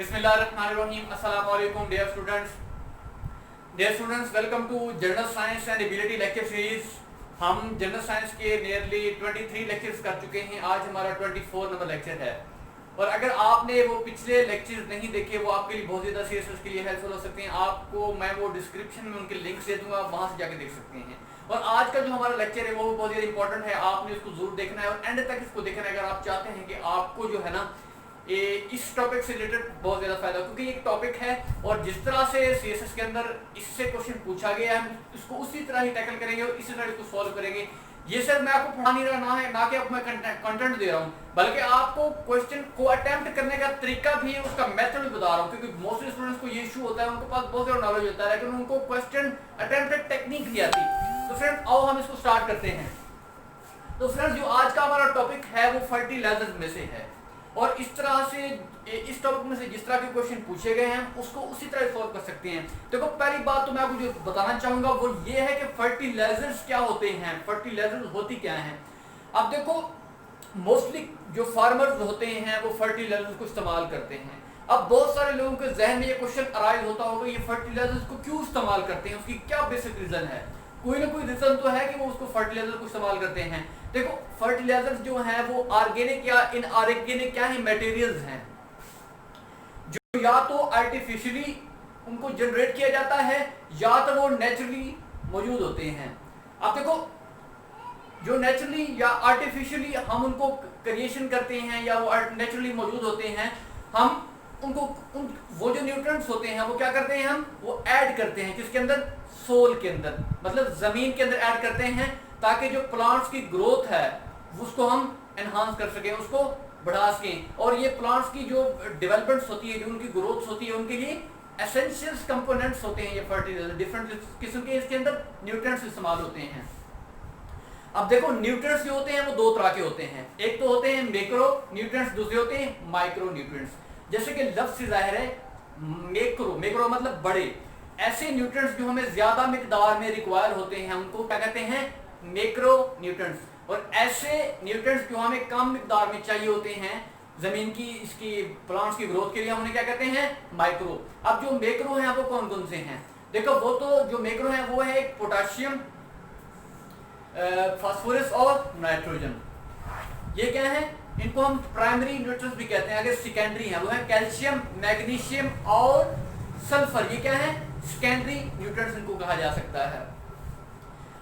बिस्मिल्लाहिर्रहमानिर्रहीम। अस्सलाम वालेकुम dear students, welcome to general science and ability lecture series. हम जनरल साइंस के नियरली 23 लेक्चर्स कर चुके हैं। आज हमारा 24 नंबर लेक्चर है और अगर आपने वो पिछले लेक्चर्स नहीं देखे वो आपके लिए बहुत ज़्यादा सीरियस के लिए हेल्पफुल हो सकते हैं। आपको मैं वो डिस्क्रिप्शन में उनके लिंक्स दे दूंगा, वहाँ से जाके देख सकते हैं। और आज का जो हमारा लेक्चर है वो बहुत ज़्यादा इंपॉर्टेंट है, आपने इसको जरूर देखना है और एंड तक इसको देखना है अगर आप चाहते हैं कि आपको जो है ना इस टॉपिक से रिलेटेड बहुत ज़्यादा फायदा, क्योंकि एक टॉपिक है और जिस तरह से सीएसएस के अंदर इससे क्वेश्चन पूछा गया है हम इसको उसी तरह ही टैकल करेंगे और इसी तरह इसको सॉल्व करेंगे। ये सर मैं आपको पढ़ा नहीं रहा है ना कि आपको मैं कंटेंट दे रहा हूँ, बल्कि आपको क्वेश्चन को अटेम्प्ट करने का तरीका भी उसका मेथड भी बता रहा हूँ, क्योंकि मोस्टली स्टूडेंट्स को ये इशू होता है, उनके पास बहुत ज़्यादा नॉलेज होता है लेकिन उनको क्वेश्चन अटेम्प्ट टेक्निक नहीं आती। तो फ्रेंड्स आओ हम इसको स्टार्ट करते हैं। तो फ्रेंड्स जो आज का हमारा टॉपिक है वो फर्टिलाइजर्स में से है और इस तरह से इस टॉपिक में से जिस तरह के क्वेश्चन पूछे गए हैं उसको उसी तरह सॉल्व कर सकते हैं। देखो पहली बात तो मैं आपको जो बताना चाहूंगा वो ये है कि फर्टिलाइजर्स क्या होते हैं, फर्टिलाइजर्स होती क्या हैं। अब देखो मोस्टली जो फार्मर्स होते हैं वो फर्टिलाइजर्स को इस्तेमाल करते हैं। अब बहुत सारे लोगों के जहन में ये क्वेश्चन अराइज होता होगा ये फर्टिलाइजर्स को क्यों इस्तेमाल करते हैं, उसकी क्या बेसिक रीजन है। कोई ना कोई रीजन तो है कि वो उसको फर्टिलाइजर को इस्तेमाल करते हैं। देखो फर्टिलाइजर्स जो हैं वो ऑर्गेनिक या इनऑर्गेनिक क्या है मटेरियल्स हैं जो या तो आर्टिफिशियली उनको जनरेट किया जाता है या तो वो नेचुरली मौजूद होते हैं। अब देखो जो नेचुरली या आर्टिफिशियली हम उनको क्रिएशन करते हैं या वो नेचुरली मौजूद होते हैं, हम उनको वो जो न्यूट्रिएंट्स होते हैं वो क्या करते हैं, हम वो ऐड करते हैं किसके अंदर, सोल के अंदर, मतलब जमीन के अंदर ऐड करते हैं ताकि जो प्लांट्स की ग्रोथ है उसको हम एनहांस कर सकें, उसको बढ़ा सकें। और ये प्लांट्स की जो डेवलपमेंट्स होती है, जो उनकी ग्रोथ होती है, उनके लिए एसेंशियल्स कंपोनेंट्स होते हैं ये फर्टिलाइजर। डिफरेंट किस्म के इसके अंदर न्यूट्रिएंट्स इस्तेमाल होते हैं। अब देखो न्यूट्रिएंट्स जो होते हैं वो दो तरह के होते हैं, एक तो होते हैं मैक्रो न्यूट्रिएंट्स, दूसरे होते हैं माइक्रो न्यूट्रिएंट्स। जैसे कि लफ्ज से जाहिर है मैक्रो मतलब बड़े, ऐसे न्यूट्रिएंट्स जो हमें ज्यादा मिकदार में रिक्वायर होते हैं उनको क्या कहते हैं, मैक्रो न्यूट्रिएंट्स। और ऐसे न्यूट्रिएंट्स जो हमें कम मिकदार में चाहिए होते हैं जमीन की इसकी प्लांट्स की ग्रोथ के लिए, हम उन्हें क्या कहते हैं, माइक्रो। अब जो मैक्रो हैं वो कौन कौन से हैं, देखो वो तो जो मैक्रो हैं वो है पोटाशियम, फास्फोरस और नाइट्रोजन। ये क्या है, इनको हम प्राइमरी न्यूट्रिएंट्स भी कहते हैं। अगर सेकेंडरी है वो है कैल्शियम, मैग्नीशियम और सल्फर, ये क्या है, सेकेंडरी न्यूट्रिएंट्स इनको कहा जा सकता है।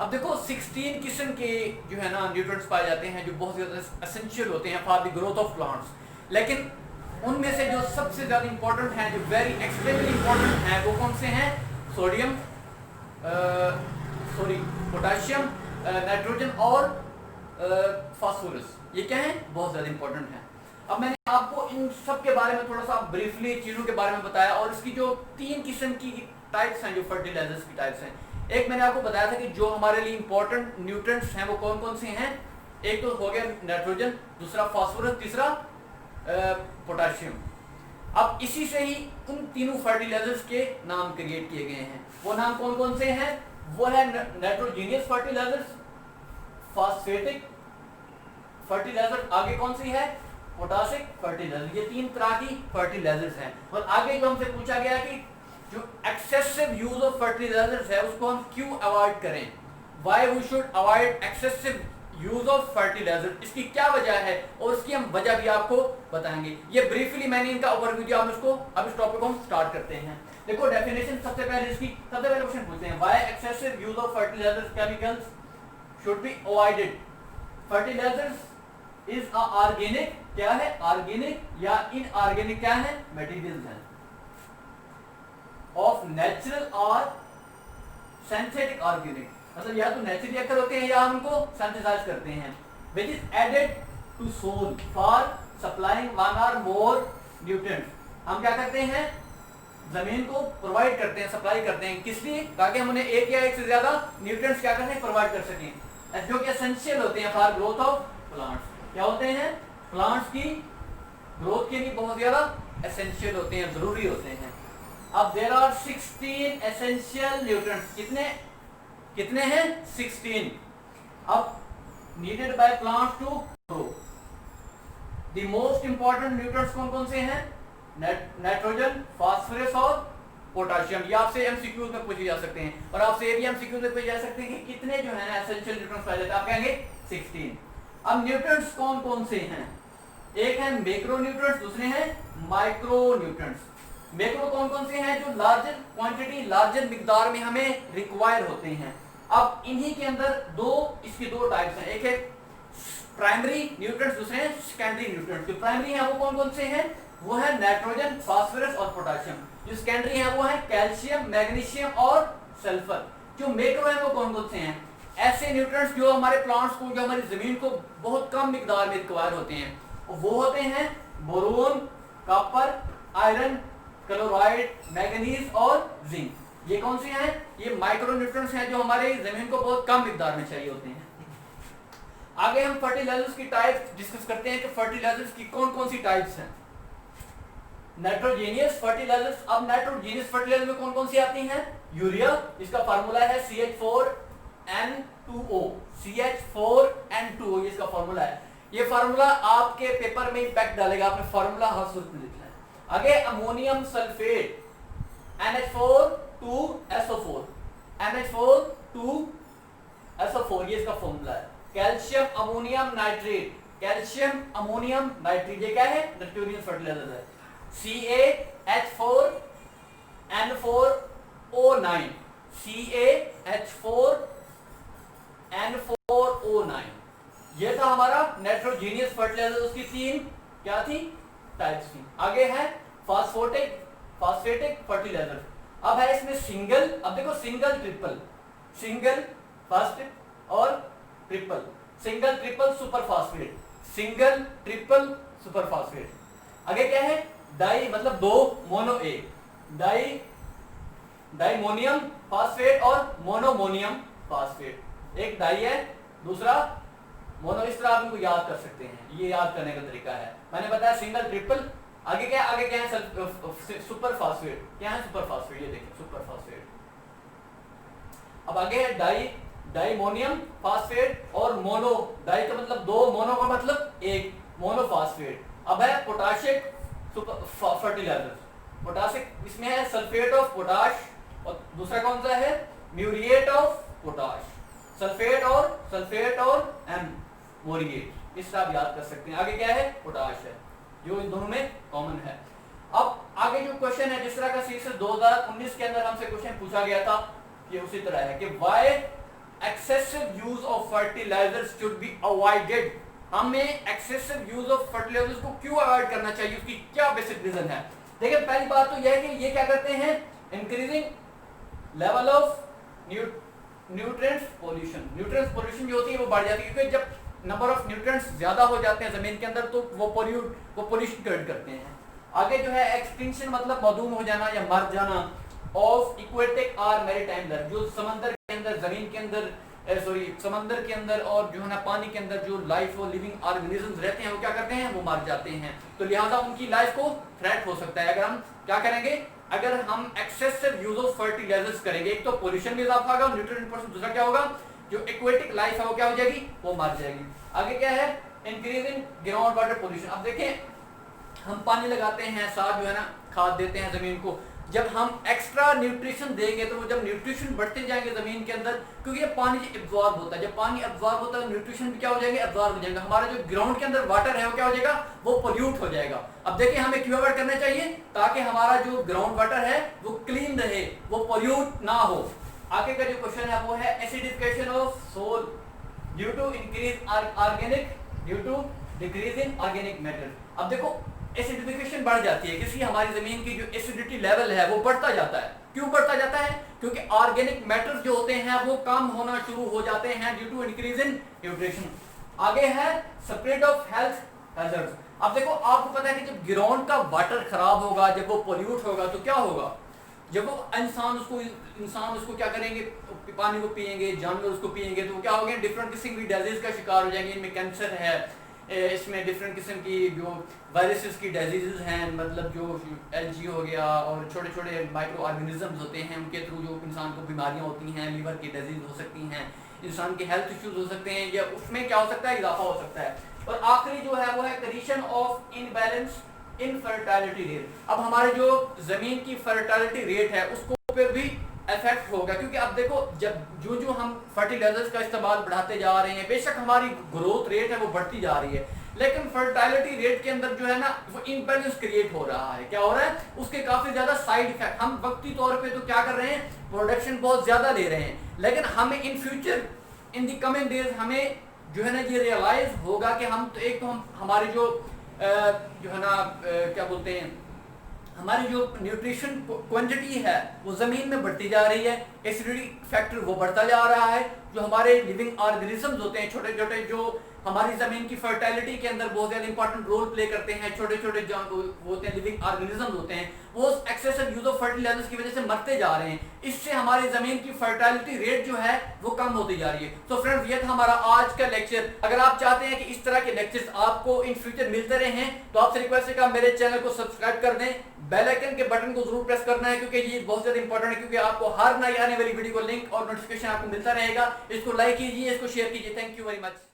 अब देखो 16 किस्म के जो है ना न्यूट्रिएंट्स पाए जाते हैं जो बहुत ज़्यादा एसेंशियल होते हैं for the growth of plants, लेकिन उनमें से जो सबसे ज़्यादा इंपॉर्टेंट हैं, जो वेरी एक्सट्रीमली इंपॉर्टेंट हैं, वो कौन से हैं, सोडियम पोटाशियम, नाइट्रोजन और फास्फोरस। ये क्या है, बहुत ज़्यादा इंपॉर्टेंट है। अब मैंने आपको इन सब के बारे में थोड़ा सा ब्रीफली चीज़ों के बारे में बताया और इसकी जो 3 किस्म की टाइप्स हैं, जो फर्टिलाइजर्स की टाइप्स हैं, एक मैंने आपको बताया था कि जो हमारे लिए इंपॉर्टेंट न्यूट्रिएंट्स हैं वो कौन कौन से हैं। एक तो हो गया नाइट्रोजन, दूसरा फास्फोरस, तीसरा पोटाशियम। अब इसी से ही उन तीनों फर्टिलाइजर्स के नाम क्रिएट किए गए हैं। वो नाम कौन कौन से हैं, वो है नाइट्रोजीनियस फर्टिलाइजर्स, फॉस्फेटिक फर्टिलाइजर, आगे कौन सी है, पोटासिक फर्टिलाइजर। ये 3 तरह की फर्टिलाइजर्स हैं। और आगे जो हमसे पूछा गया कि जो एक्सेसिव यूज ऑफ फर्टिलाइजर्स है उसको हम क्यों अवॉइड करें, why we should avoid excessive use of fertiliser, इसकी क्या वजह है और उसकी हम वजह भी आपको बताएंगे। ये ब्रीफली मैंने इनका ओवरव्यू दिया, हम इसको अब इस टॉपिक को हम स्टार्ट करते हैं। देखो डेफिनेशन सबसे पहले इसकी, सबसे पहले क्वेश्चन पूछते हैं, why excessive use of fertilisers chemicals should be avoided. Fertilisers is a organic, क्या है, ऑर्गेनिक या इनऑर्गेनिक क्या है, मटेरियल्स हैं ऑफ नेचुरल और सिंथेटिक ऑर्गेनिक, मतलब या तो नेचुरली अक्कर होते हैं या हम उनको सिंथेसाइज करते हैं, which is added to soil for supplying 1 or more nutrients. हम क्या करते हैं, जमीन को प्रोवाइड करते हैं, सप्लाई करते हैं, किस लिए, ताकि हम उन्हें एक या एक से ज्यादा न्यूट्रिएंट्स क्या करते हैं, प्रोवाइड कर सकें, जो कि एसेंशियल होते हैं फॉर ग्रोथ ऑफ प्लांट्स। क्या होते हैं, प्लांट्स की ग्रोथ के लिए बहुत ज्यादा एसेंशियल होते हैं, जरूरी होते हैं। अब देयर आर 16 एसेंशियल न्यूट्रिएंट्स, कितने हैं, 16। अब needed by plants to grow. The most important nutrients कौन कौन से हैं, नाइट्रोजन, फास्फोरस और पोटाशियम। ये आपसे एमसीक्यूज में पूछे जा सकते हैं और आपसे ये भी एमसीक्यूज में पूछे जा सकते हैं कि कितने जो है ना एसेंशियल न्यूट्रिएंट्स पाए जाते हैं। आप कहेंगे 16। अब न्यूट्रिएंट्स कौन कौन से हैं? एक है मैक्रो न्यूट्रिएंट्स, दूसरे हैं माइक्रो न्यूट्रिएंट्स। मैक्रो कौन कौन से हैं? जो लार्जर क्वांटिटी, लार्जर मिकदार में हमें रिक्वायर होते हैं। अब इन्हीं के अंदर इसकी दो टाइप्स हैं, एक है प्राइमरी न्यूट्रिएंट्स, दूसरे हैं सेकेंडरी न्यूट्रिएंट्स। जो प्राइमरी हैं वो कौन कौन से हैं? वो है नाइट्रोजन, फास्फोरस और पोटाशियम। जो सेकेंडरी है वो है कैल्शियम, मैग्नीशियम और सल्फर। जो मैक्रो है वो कौन कौन से हैं? ऐसे न्यूट्रिएंट्स जो हमारे प्लांट्स को, जो हमारी जमीन को बहुत कम मिकदार में रिक्वायर होते हैं, वो होते हैं boron, copper, iron, chloride, manganese और जिंक। ये कौन से हैं? ये माइक्रो न्यूट्रिएंट्स हैं जो हमारे जमीन को बहुत कम मिकदार में चाहिए होते हैं। आगे हम फर्टिलाइजर्स की टाइप्स डिस्कस करते हैं कि फर्टिलाइजर्स की कौन कौन सी टाइप्स हैं। नाइट्रोजेनियस फर्टिलाइजर्स। अब नाइट्रोजेनियस फर्टिलाइजर में कौन कौन सी आती हैं? यूरिया, इसका फार्मूला है CH4N2O। CH4N2O ये इसका फार्मूला है। ये फार्मूला आपके पेपर में इम्पैक्ट डालेगा, आपने फार्मूला हर सूरत में लिखना है। आगे ammonium sulphate NH4 2SO4, NH4 2SO4 ये इसका फार्मूला है। Calcium ammonium nitrate, calcium ammonium nitrate ये क्या है? नाइट्रोजन फर्टिलाइजर है। CaH4N4O9, CaH4N4O9 ये था हमारा नाइट्रोजेनियस फर्टिलाइजर। उसकी तीन क्या थी? टाइप्स थी। आगे है फास्फेटिक फर्टिलाइजर। अब है इसमें सिंगल, अब देखो सिंगल ट्रिपल, सिंगल फर्स्ट और triple, single triple super phosphate, single triple super phosphate. आगे क्या है? डाई मतलब दो, मोनो एक, डाइमोनियम फास्फेट और मोनोमोनियम फास्फेट। एक डाई है, दूसरा मोनो। इस तरह आप इनको याद कर सकते हैं, ये याद करने का तरीका है। मैंने बताया सिंगल ट्रिपल। आगे क्या है? Super phosphate. क्या है सुपर फास्फेट? ये देखिए सुपर फास्फेट। अब आगे है डाइमोनियम फास्फेट और मोनो। डाई का मतलब दो, मोनो का मतलब एक, मोनोफास्फेट। अब है पोटाशिक फर्टिलाइजर। पोटाशिक इसमें है सल्फेट ऑफ पोटाश और दूसरा कौन सा है? Muriate of potash. सल्फेट और मोरिएट। इससे आप याद कर सकते हैं। आगे क्या है? पोटाश है, जो इन दोनों में कॉमन है। अब आगे जो क्वेश्चन है, जिस तरह का सीरीज 2019 के अंदर हमसे क्वेश्चन पूछा गया था, ये उसी तरह है कि why excessive use of fertilisers should be avoided. हमें एक्सेसिव यूज ऑफ फर्टिलाइजर्स को क्यों अवॉइड करना चाहिए, उसकी क्या बेसिक रीजन है? देखिए पहली बात तो यह है कि ये क्या करते हैं? Increasing level of nutrients pollution जो होती है वो बढ़ जाती है, क्योंकि जब नंबर ऑफ न्यूट्रिएंट्स ज्यादा हो जाते हैं जमीन के अंदर तो वो पोल्यूशन क्रिएट करते हैं। आगे जो है एक्सटिंक्शन मतलब मौजूद हो जाना या मर जाना ऑफ इक्वेटिक और मैरीटाइम लाइफ। जो समंदर के अंदर, जमीन के अंदर, समंदर के अंदर और जो है ना पानी के अंदर जो लाइफ और लिविंग ऑर्गेनिजम्स रहते हैं वो क्या करते हैं? वो मर जाते हैं। तो लिहाजा उनकी लाइफ को थ्रेट हो सकता है अगर हम क्या करेंगे? अगर हम एक्सेसिव यूज ऑफ फर्टिलाइजर्स करेंगे। एक तो पोल्यूशन में इजाफा होगा, न्यूट्रिएंट पर्सन, दूसरा क्या होगा? जो एक्वेटिक लाइफ है वो क्या हो जाएगी? वो मर जाएगी। आगे क्या है? Increase in ground water pollution. अब देखें हम पानी लगाते हैं, साथ जो है ना खाद देते हैं जमीन को। जब हम एक्स्ट्रा न्यूट्रिशन देंगे तो वो जब न्यूट्रिशन बढ़ते जाएंगे जमीन के अंदर, क्योंकि ये पानी एब्जॉर्ब होता है, जब पानी एब्जॉर्ब होता है न्यूट्रिशन भी क्या हो जाएंगे? एब्जॉर्ब हो जाएगा। हमारा जो ग्राउंड के अंदर वाटर है वो क्या हो जाएगा? वो पोल्यूट हो जाएगा। अब देखिए हमें क्यों अवॉइड करना चाहिए? ताकि हमारा जो ग्राउंड वाटर है वो क्लीन रहे, वो पोल्यूट ना हो। आगे का जो क्वेश्चन है वो है acidification of soil due to increase organic, due to decrease in organic matter. अब देखो एसिडिफिकेशन बढ़ जाती है, किसी हमारी जमीन की जो एसिडिटी लेवल है वो बढ़ता जाता है। क्यों बढ़ता जाता है? क्योंकि ऑर्गेनिक मैटर्स जो होते हैं वो कम होना शुरू हो जाते हैं due to increase in nutrition. आगे है स्प्रेड ऑफ हेल्थ हैजर्ड्स। अब देखो आपको पता है कि जब ग्राउंड का वाटर खराब होगा, जब वो पोल्यूट होगा तो क्या होगा? जब वो इंसान उसको क्या करेंगे? पानी को पिएंगे, जानवर उसको पिएंगे तो क्या होगा? डिफरेंट किस्म की डिजीज का शिकार हो जाएंगे। इनमें कैंसर है, इसमें डिफरेंट किस्म की जो वायरसेस की डिजीज़ हैं, मतलब जो एलजी हो गया और छोटे छोटे माइक्रो ऑर्गेनिजम्स होते हैं, उनके थ्रू जो इंसान को बीमारियां होती हैं, लीवर की डिजीज़ हो सकती हैं, इंसान के हेल्थ इश्यूज हो सकते हैं, या उसमें क्या हो सकता है? इजाफा हो सकता है। और आखिरी जो है वो है condition of imbalance infertility rate. अब हमारे जो जमीन की फर्टिलिटी रेट है उसको पर भी इफेक्ट होगा, क्योंकि अब देखो जब जो हम फर्टिलाइजर्स का इस्तेमाल बढ़ाते जा रहे हैं, बेशक हमारी ग्रोथ रेट है वो बढ़ती जा रही है, लेकिन फर्टिलिटी रेट के अंदर जो है ना वो इम्बैलेंस क्रिएट हो रहा है। क्या हो रहा है? उसके काफी ज्यादा साइड इफेक्ट। हम वक्ती तौर पे तो क्या कर रहे हैं, प्रोडक्शन बहुत ज्यादा ले रहे हैं, लेकिन हमें in future in the coming days हमें जो है ना ये रियलाइज होगा कि हम तो एक तो हम हमारे जो है ना क्या बोलते हैं, हमारी जो न्यूट्रिशन क्वांटिटी है वो जमीन में बढ़ती जा रही है, एसिडिटी फैक्टर वो बढ़ता जा रहा है, जो हमारे लिविंग ऑर्गेनिजम्स होते हैं छोटे छोटे जो हमारी जमीन की फर्टिलिटी के अंदर बहुत ज्यादा इंपॉर्टेंट रोल प्ले करते हैं, छोटे छोटे जो होते हैं लिविंग ऑर्गेनिजम्स होते हैं, वो एक्सेसिव यूज ऑफ फर्टिलाइजर्स की वजह से मरते जा रहे हैं। इससे हमारी जमीन की फर्टिलिटी रेट जो है वो कम होती जा रही है। तो फ्रेंड्स ये था हमारा आज का लेक्चर। अगर आप चाहते हैं कि इस तरह के लेक्चर्स आपको इन फ्यूचर मिलते रहे तो आपसे रिक्वेस्ट है कि आप मेरे चैनल को सब्सक्राइब कर दें, बेल आइकन के बटन को जरूर प्रेस करना है, क्योंकि ये बहुत ज्यादा इंपॉर्टेंट है, क्योंकि आपको हर नई आने वाली वीडियो को लिंक और नोटिफिकेशन आपको मिलता रहेगा। इसको लाइक कीजिए, इसको शेयर कीजिए। Thank you very much.